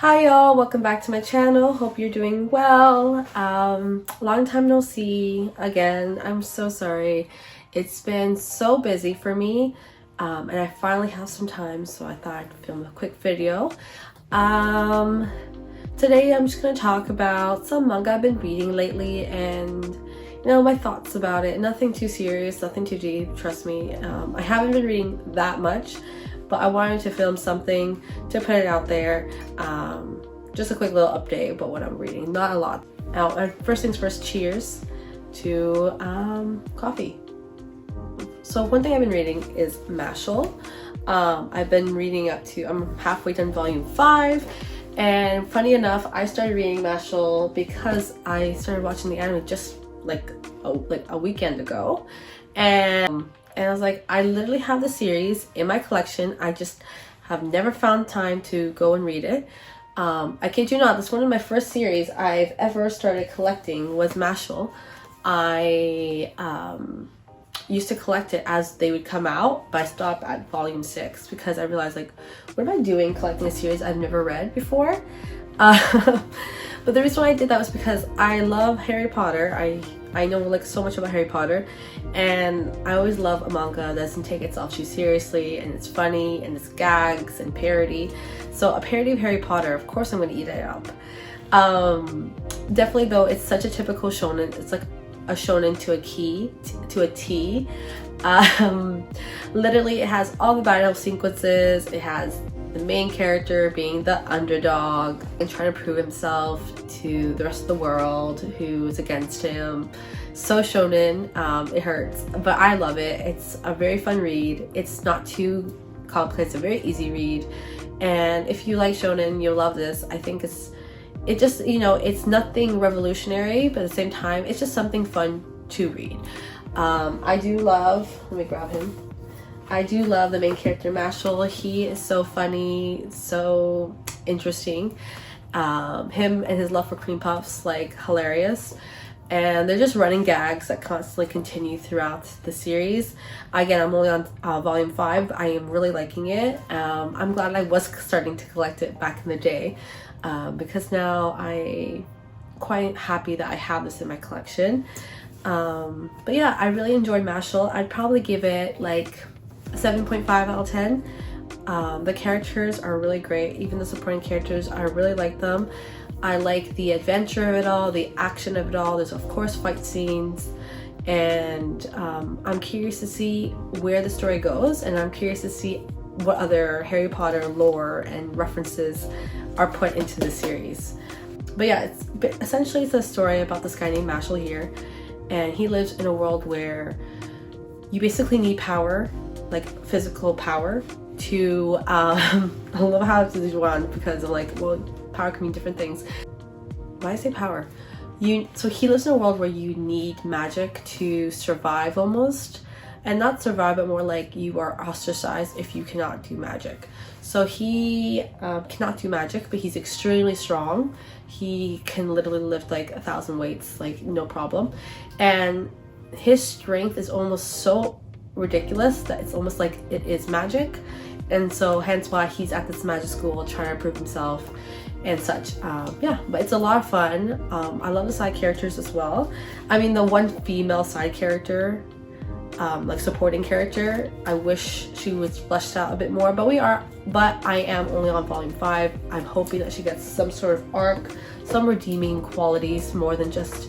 Hi y'all, welcome back to my channel. Hope you're doing well. Long time no see again. I'm so sorry. It's been so busy for me, and I finally have some time, so I thought I'd film a quick video. Today I'm just going to talk about some manga I've been reading lately and my thoughts about it. Nothing too serious, nothing too deep, trust me. I haven't been reading that much, but I wanted to film something to put it out there. Just a quick little update about what I'm reading, not a lot. Now, first things first, cheers to coffee. So one thing I've been reading is Mashal. I've been reading I'm halfway done volume 5, and funny enough, I started reading Mashal because I started watching the anime just like a weekend ago, and I was like, I literally have the series in my collection. I just have never found time to go and read it. I kid you not, this is one of my first series I've ever started collecting was Mashal. I used to collect it as they would come out, but I stopped at volume 6 because I realized, like, what am I doing collecting a series I've never read before? But the reason why I did that was because I love Harry Potter. I know like so much about Harry Potter, and I always love a manga that doesn't take itself too seriously, and it's funny, and it's gags and parody. So a parody of Harry Potter, of course I'm going to eat it up. Definitely though, it's such a typical shonen. It's like a shonen to a T. Literally, it has all the battle sequences. It has the main character being the underdog and trying to prove himself to the rest of the world who's against him. So shonen, it hurts, but I love it. It's a very fun read. It's not too complex, a very easy read. And if you like shonen, you'll love this. I think it's nothing revolutionary, but at the same time, it's just something fun to read. I do love, let me grab him. I do love the main character, Mashal. He is so funny, so interesting. Him and his love for cream puffs, like, hilarious. And they're just running gags that constantly continue throughout the series. Again, I'm only on volume 5. I am really liking it. I'm glad I was starting to collect it back in the day, because now I'm quite happy that I have this in my collection. But yeah, I really enjoyed Mashal. I'd probably give it like 7.5 out of 10. The characters are really great. Even the supporting characters, I really like them. I like the adventure of it all, the action of it all. There's of course fight scenes, and I'm curious to see where the story goes, and I'm curious to see what other Harry Potter lore and references are put into the series. But yeah, essentially it's a story about this guy named Mashal here, and he lives in a world where you basically need power, like physical power, to I love how to do one because I'm like, well, power can mean different things. Why I say power? So he lives in a world where you need magic to survive almost, and not survive, but more like you are ostracized if you cannot do magic. So he cannot do magic, but he's extremely strong. He can literally lift like 1,000 weights, like no problem, and his strength is almost so ridiculous that it's almost like it is magic. And so hence why he's at this magic school trying to prove himself and such. Yeah, but it's a lot of fun. I love the side characters as well. I mean, the one female side character, like supporting character, I wish she was fleshed out a bit more, but I am only on volume 5. I'm hoping that she gets some sort of arc, some redeeming qualities more than just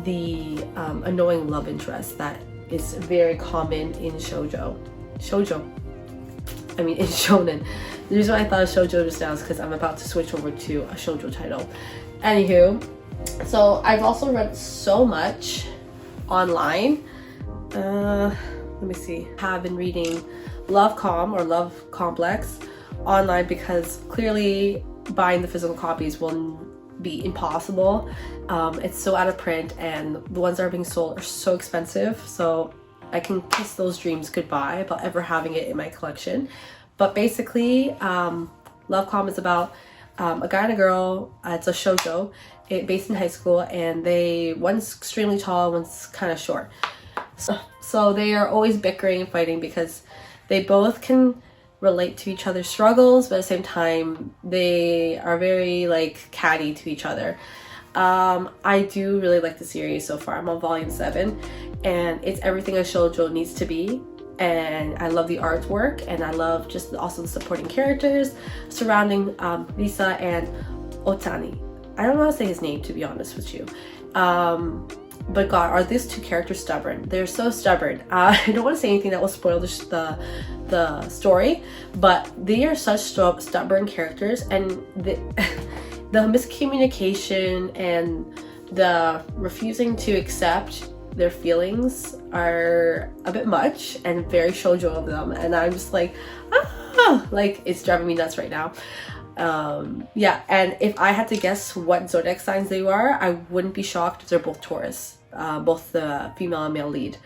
the annoying love interest that is very common in in shonen. The reason why I thought of shoujo just now is because I'm about to switch over to a shoujo title. Anywho, so I've also read so much online. Let me see. Have been reading Love Complex online because clearly buying the physical copies will be impossible. It's so out of print, and the ones that are being sold are so expensive, so I can kiss those dreams goodbye about ever having it in my collection. But basically, Love Com is about a guy and a girl. It's a shoujo based in high school, and one's extremely tall, one's kind of short. So they are always bickering and fighting because they both can relate to each other's struggles, but at the same time they are very like catty to each other. I do really like the series so far. I'm on volume 7 and it's everything a shoujo needs to be, and I love the artwork, and I love just also the supporting characters surrounding Risa and Otani. I don't know how to say his name, to be honest with you. But God, are these two characters stubborn? They're so stubborn. I don't want to say anything that will spoil the story, but they are such stubborn characters, and the miscommunication and the refusing to accept their feelings are a bit much and very shoujo of them, and I'm just like, like it's driving me nuts right now. Yeah, and if I had to guess what zodiac signs they are, I wouldn't be shocked if they're both Taurus, both the female and male lead.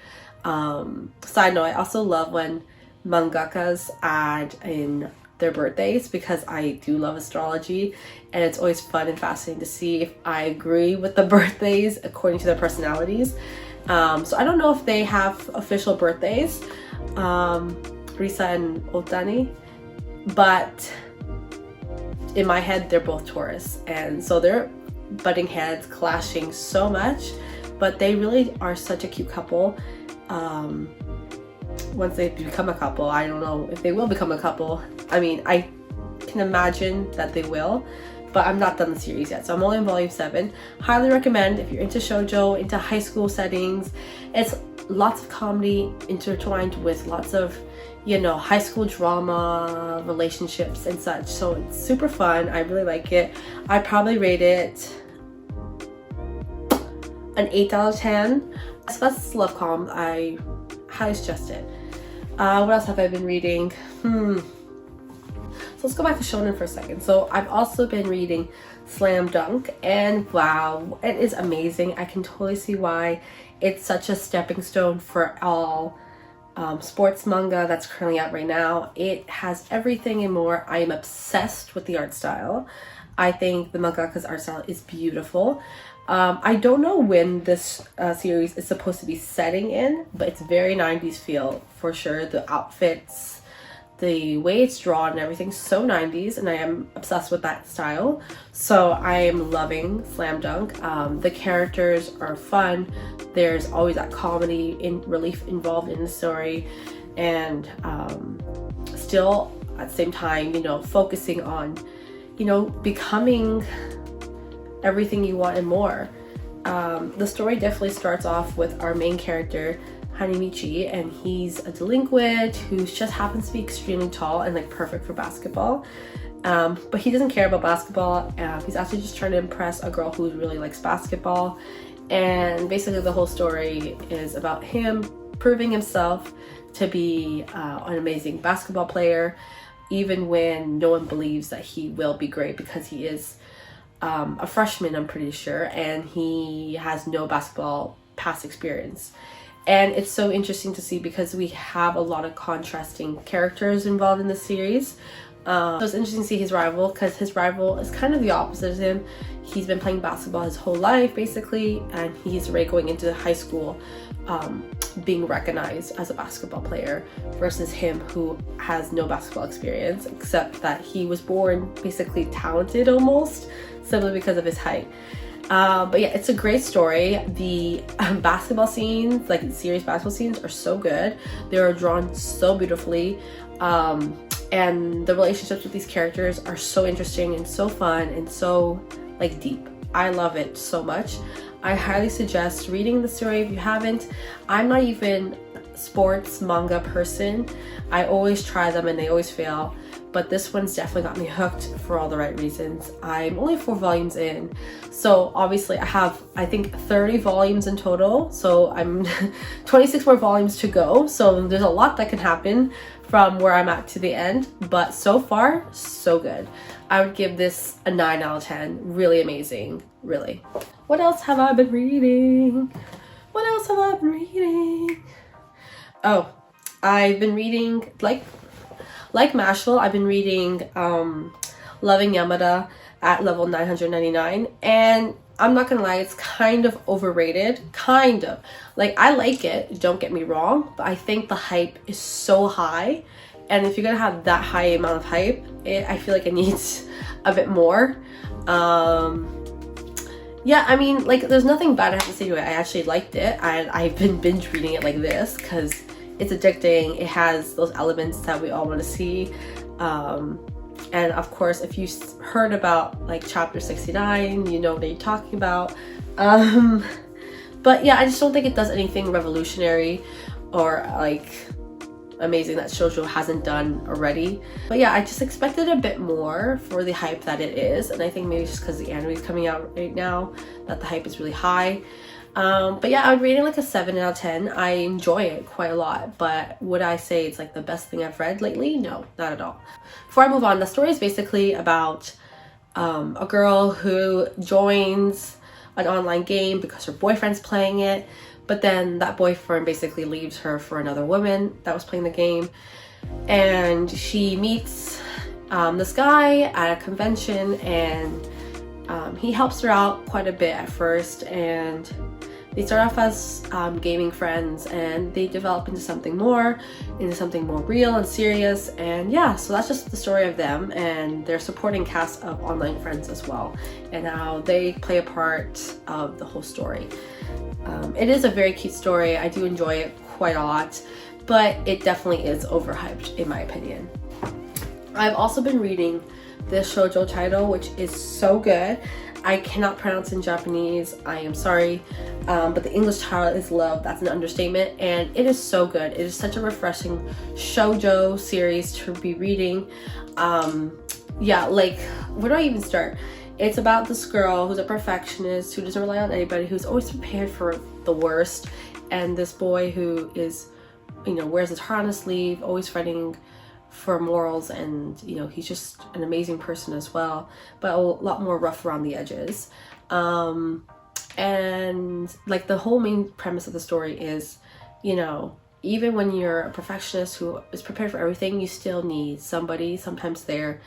Side note, I also love when mangakas add in their birthdays, because I do love astrology, and it's always fun and fascinating to see if I agree with the birthdays according to their personalities. So I don't know if they have official birthdays, Risa and Otani, but in my head they're both Taurus, and so they're butting heads, clashing so much, but they really are such a cute couple. Once they become a couple, I don't know if they will become a couple. I mean, I can imagine that they will, but I'm not done the series yet, so I'm only in volume 7. Highly recommend if you're into shoujo, into high school settings. It's lots of comedy intertwined with lots of, you know, high school drama, relationships and such, so it's super fun. I really like it. I probably rate it an 8 out of 10. So that's love com. I highly suggest it. What else have I been reading? So let's go back to shonen for a second. So I've also been reading Slam Dunk, and wow, it is amazing. I can totally see why it's such a stepping stone for all sports manga that's currently out right now. It has everything and more. I am obsessed with the art style. I think the mangaka's art style is beautiful. I don't know when this series is supposed to be setting in, but it's very 90s feel for sure. The outfits, the way it's drawn and everything, so 90s, and I am obsessed with that style. So I am loving Slam Dunk. The characters are fun. There's always that comedy relief involved in the story, and still at the same time, you know, focusing on, you know, becoming everything you want and more. The story definitely starts off with our main character, Hanemichi, and he's a delinquent who just happens to be extremely tall and like perfect for basketball. But he doesn't care about basketball. He's actually just trying to impress a girl who really likes basketball. And basically the whole story is about him proving himself to be an amazing basketball player, even when no one believes that he will be great, because he is a freshman, I'm pretty sure, and he has no basketball past experience. And it's so interesting to see because we have a lot of contrasting characters involved in the series. So it's interesting to see his rival, because his rival is kind of the opposite of him. He's been playing basketball his whole life basically, and he's already going into high school being recognized as a basketball player, versus him who has no basketball experience, except that he was born basically talented almost, simply because of his height. But yeah, it's a great story. The basketball scenes, like the serious basketball scenes, are so good. They are drawn so beautifully. And the relationships with these characters are so interesting and so fun and so like deep. I love it so much. I highly suggest reading the story if you haven't. I'm not even a sports manga person. I always try them and they always fail. But this one's definitely got me hooked for all the right reasons. I'm only 4 volumes in. So obviously I have, I think, 30 volumes in total. So I'm 26 more volumes to go. So there's a lot that can happen from where I'm at to the end. But so far, so good. I would give this a 9 out of 10. Really amazing, really. What else have I been reading? What else have I been reading? Oh, I've been reading, like Mashal, I've been reading Loving Yamada at level 999, and I'm not gonna lie, it's kind of overrated. Kind of. Like, I like it, don't get me wrong, but I think the hype is so high and if you're gonna have that high amount of hype, I feel like it needs a bit more. Yeah, I mean, like, there's nothing bad I have to say to it. I actually liked it, and I've been binge reading it like this because it's addicting. It has those elements that we all want to see. And of course, if you heard about like chapter 69, you know what you're talking about. But yeah, I just don't think it does anything revolutionary or like amazing that shoujo hasn't done already. But yeah, I just expected a bit more for the hype that it is, and I think maybe just because the anime is coming out right now that the hype is really high. But yeah, I would rate it like a 7 out of 10. I enjoy it quite a lot, but would I say it's like the best thing I've read lately? No, not at all. Before I move on, the story is basically about a girl who joins an online game because her boyfriend's playing it, but then that boyfriend basically leaves her for another woman that was playing the game, and she meets this guy at a convention, and he helps her out quite a bit at first, and they start off as gaming friends, and they develop into something more real and serious. And yeah, so that's just the story of them and their supporting cast of online friends as well, and how they play a part of the whole story. It is a very cute story. I do enjoy it quite a lot, but it definitely is overhyped in my opinion. I've also been reading this shoujo title, which is so good. I cannot pronounce in Japanese, I am sorry, but the English title is Love. That's an understatement, and it is so good. It is such a refreshing shoujo series to be reading. Yeah, like, where do I even start? It's about this girl who's a perfectionist, who doesn't rely on anybody, who's always prepared for the worst, and this boy who is, you know, wears his heart on his sleeve, always fighting for morals, and you know, he's just an amazing person as well, but a lot more rough around the edges. And like, the whole main premise of the story is, you know, even when you're a perfectionist who is prepared for everything, you still need somebody sometimes there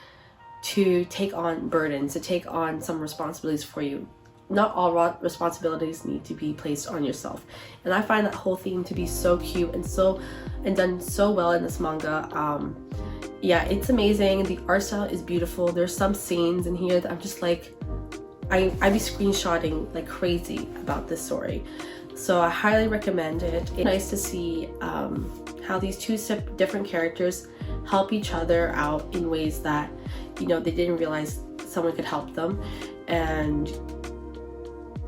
to take on burdens, to take on some responsibilities for you. Not all responsibilities need to be placed on yourself, and I find that whole theme to be so cute and done so well in this manga. Yeah, it's amazing. The art style is beautiful. There's some scenes in here that I'm just like, I'd be screenshotting like crazy about this story, so I highly recommend it. It's nice to see how these two different characters help each other out in ways that, you know, they didn't realize someone could help them, and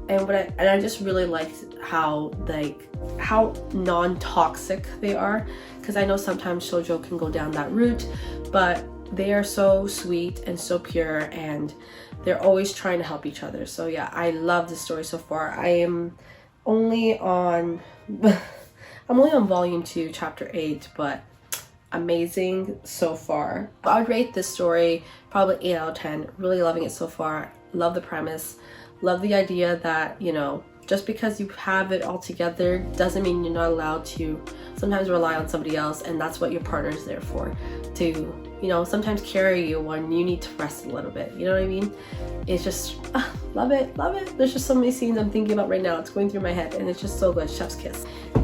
I just really liked how non-toxic they are, because I know sometimes shoujo can go down that route, but they are so sweet and so pure, and they're always trying to help each other. So yeah, I love the story so far. I'm only on volume 2, chapter 8, but amazing so far. I would rate this story probably 8 out of 10. Really loving it so far. Love the premise. Love the idea that, you know, just because you have it all together doesn't mean you're not allowed to sometimes rely on somebody else, and that's what your partner is there for, to, you know, sometimes carry you when you need to rest a little bit. You know what I mean? It's just love it. There's just so many scenes I'm thinking about right now. It's going through my head, and it's just so good. Chef's kiss.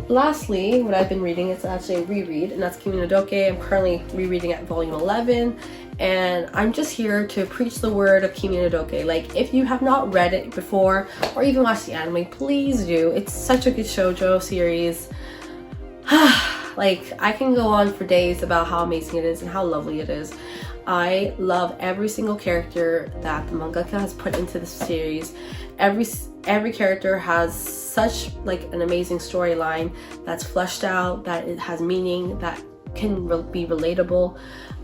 Lastly, what I've been reading is actually a reread, and that's Kimunodoke. I'm currently rereading at volume 11, and I'm just here to preach the word of Kimunodoke. Like, if you have not read it before or even watched the anime, please do. It's such a good shoujo series. Like, I can go on for days about how amazing it is and how lovely it is. I love every single character that the mangaka has put into this series. Every character has such like an amazing storyline that's fleshed out, that it has meaning, that can be relatable.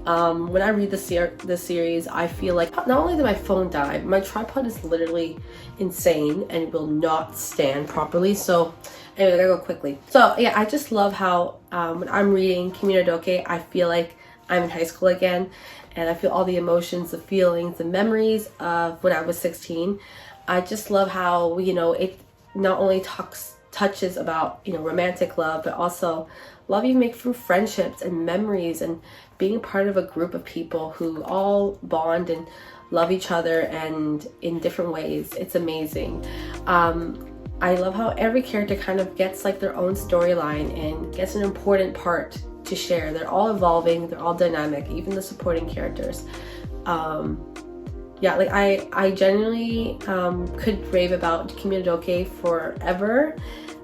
When I read this series, I feel like not only did my phone die, my tripod is literally insane and will not stand properly. So anyway, I gotta go quickly. So yeah, I just love how when I'm reading Kimunodoke, I feel like I'm in high school again, and I feel all the emotions, the feelings, the memories of when I was 16. I just love how, you know, it not only touches about, you know, romantic love, but also love you make through friendships and memories and being a part of a group of people who all bond and love each other and in different ways. It's amazing. I love how every character kind of gets like their own storyline and gets an important part to share. They're all evolving, they're all dynamic, even the supporting characters. Yeah, like I genuinely could rave about Kimunodoke forever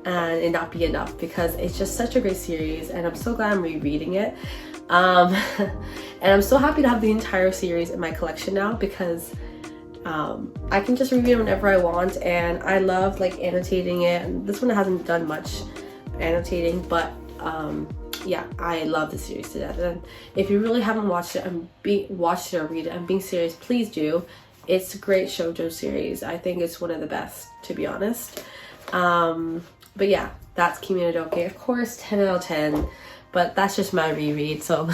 and it not be enough, because it's just such a great series, and I'm so glad I'm rereading it. And I'm so happy to have the entire series in my collection now, because I can just reread it whenever I want, and I love like annotating it. And this one hasn't done much annotating, but yeah, I love the series to death. And if you really haven't watched it or read it, I'm being serious, please do. It's a great shoujo series. I think it's one of the best, to be honest. But yeah, that's Kimunodoke. Of course, 10 out of 10, but that's just my reread, so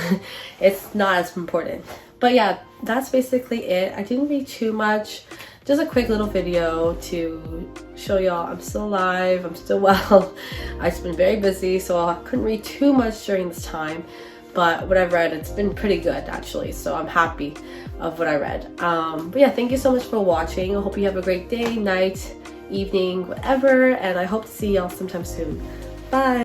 it's not as important. But yeah, that's basically it. I didn't read too much. Just a quick little video to show y'all I'm still alive, I'm still well. I've just been very busy, so I couldn't read too much during this time. But what I've read, it's been pretty good actually, so I'm happy of what I read. But yeah, thank you so much for watching. I hope you have a great day, night, evening, whatever, and I hope to see y'all sometime soon. Bye!